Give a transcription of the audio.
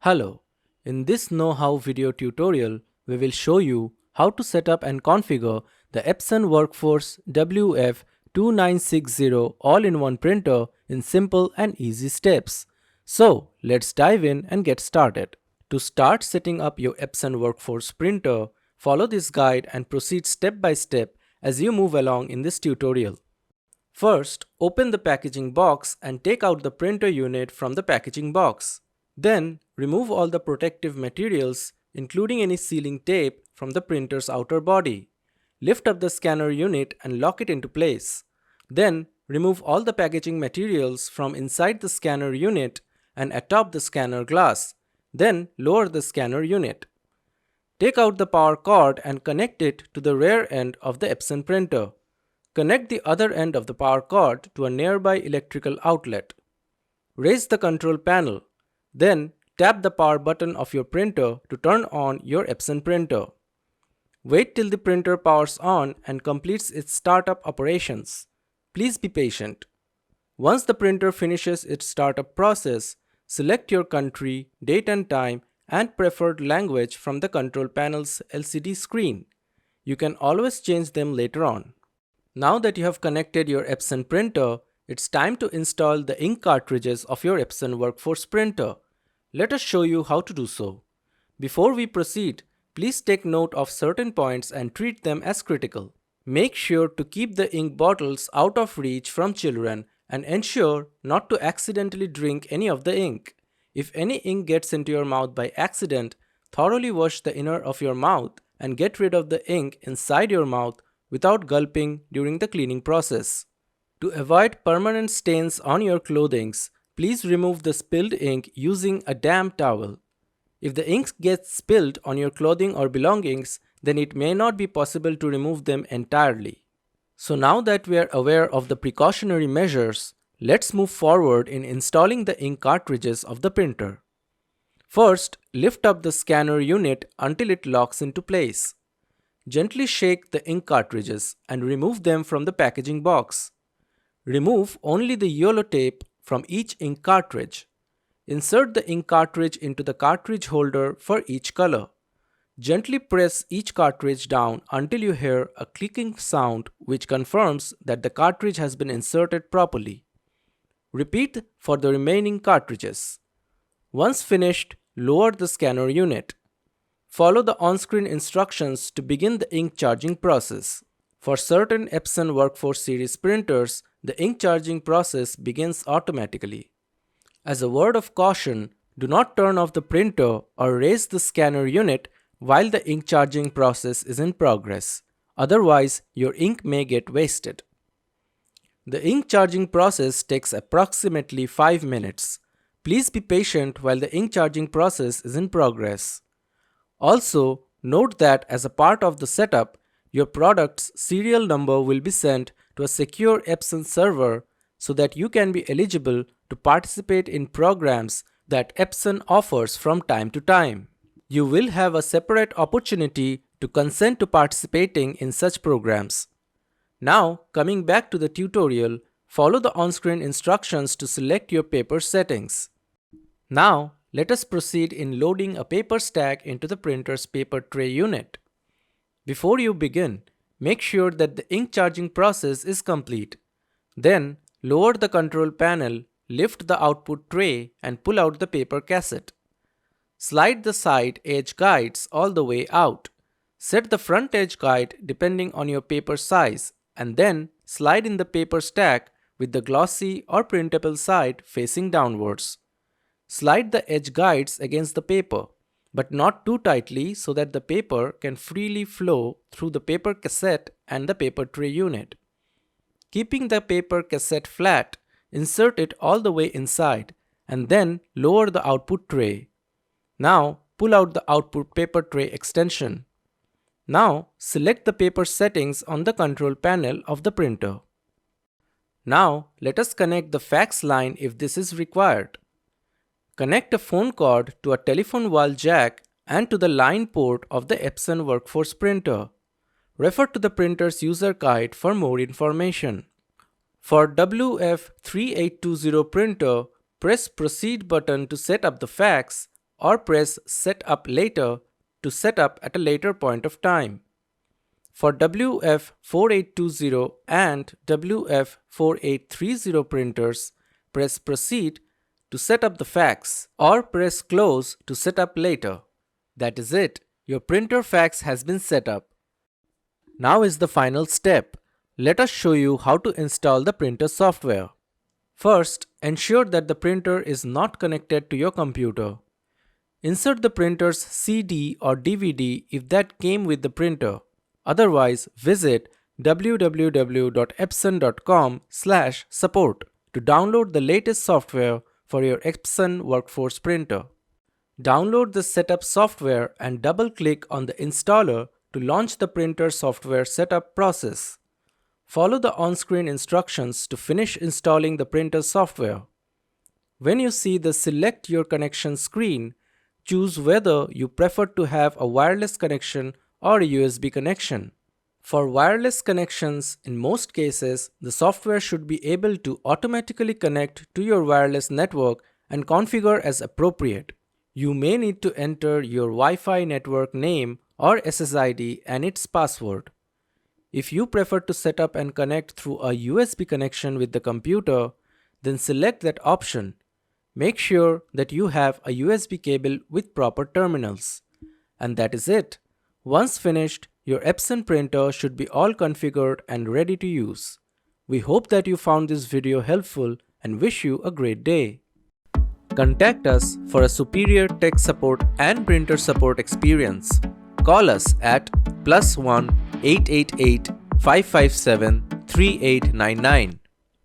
Hello, in this know-how video tutorial, we will show you how to set up and configure the Epson WorkForce WF-2960 All-in-One printer in simple and easy steps. So, let's dive in and get started. To start setting up your Epson WorkForce printer, follow this guide and proceed step by step as you move along in this tutorial. First, open the packaging box and take out the printer unit from the packaging box. Then, remove all the protective materials, including any sealing tape, from the printer's outer body. Lift up the scanner unit and lock it into place. Then, remove all the packaging materials from inside the scanner unit and atop the scanner glass. Then, lower the scanner unit. Take out the power cord and connect it to the rear end of the Epson printer. Connect the other end of the power cord to a nearby electrical outlet. Raise the control panel. Then, tap the power button of your printer to turn on your Epson printer. Wait till the printer powers on and completes its startup operations. Please be patient. Once the printer finishes its startup process, select your country, date and time, and preferred language from the control panel's LCD screen. You can always change them later on. Now that you have connected your Epson printer, it's time to install the ink cartridges of your Epson WorkForce printer. Let us show you how to do so. Before we proceed, please take note of certain points and treat them as critical. Make sure to keep the ink bottles out of reach from children and ensure not to accidentally drink any of the ink. If any ink gets into your mouth by accident, thoroughly wash the inner of your mouth and get rid of the ink inside your mouth without gulping during the cleaning process. To avoid permanent stains on your clothing, please remove the spilled ink using a damp towel. If the ink gets spilled on your clothing or belongings, then it may not be possible to remove them entirely. So now that we are aware of the precautionary measures, let's move forward in installing the ink cartridges of the printer. First, lift up the scanner unit until it locks into place. Gently shake the ink cartridges and remove them from the packaging box. Remove only the yellow tape from each ink cartridge. Insert the ink cartridge into the cartridge holder for each color. Gently press each cartridge down until you hear a clicking sound which confirms that the cartridge has been inserted properly. Repeat for the remaining cartridges. Once finished, lower the scanner unit. Follow the on-screen instructions to begin the ink charging process. For certain Epson WorkForce series printers, the ink charging process begins automatically. As a word of caution, do not turn off the printer or raise the scanner unit while the ink charging process is in progress. Otherwise, your ink may get wasted. The ink charging process takes approximately 5 minutes. Please be patient while the ink charging process is in progress. Also, note that as a part of the setup, your product's serial number will be sent to a secure Epson server so that you can be eligible to participate in programs that Epson offers from time to time. You will have a separate opportunity to consent to participating in such programs. Now, coming back to the tutorial, follow the on-screen instructions to select your paper settings. Now, let us proceed in loading a paper stack into the printer's paper tray unit. Before you begin, make sure that the ink charging process is complete. Then, lower the control panel, lift the output tray and pull out the paper cassette. Slide the side edge guides all the way out. Set the front edge guide depending on your paper size and then slide in the paper stack with the glossy or printable side facing downwards. Slide the edge guides against the paper, but not too tightly so that the paper can freely flow through the paper cassette and the paper tray unit. Keeping the paper cassette flat, insert it all the way inside and then lower the output tray. Now pull out the output paper tray extension. Now select the paper settings on the control panel of the printer. Now let us connect the fax line if this is required. Connect a phone cord to a telephone wall jack and to the line port of the Epson WorkForce printer. Refer to the printer's user guide for more information. For WF-3820 printer, press Proceed button to set up the fax or press Set Up Later to set up at a later point of time. For WF-4820 and WF-4830 printers, press Proceed to set up the fax or press Close to set up later. That is it. Your printer fax has been set up. Now is the final step. Let us show you how to install the printer software. First, ensure that the printer is not connected to your computer. Insert the printer's CD or DVD if that came with the printer. Otherwise, visit www.epson.com/support to download the latest software for your Epson WorkForce printer. Download the setup software and double-click on the installer to launch the printer software setup process. Follow the on-screen instructions to finish installing the printer software. When you see the Select Your Connection screen, choose whether you prefer to have a wireless connection or a USB connection. For wireless connections, in most cases, the software should be able to automatically connect to your wireless network and configure as appropriate. You may need to enter your Wi-Fi network name or SSID and its password. If you prefer to set up and connect through a USB connection with the computer, then select that option. Make sure that you have a USB cable with proper terminals. And that is it. Once finished, your Epson printer should be all configured and ready to use. We hope that you found this video helpful and wish you a great day. Contact us for a superior tech support and printer support experience. Call us at +1 888 557 3899.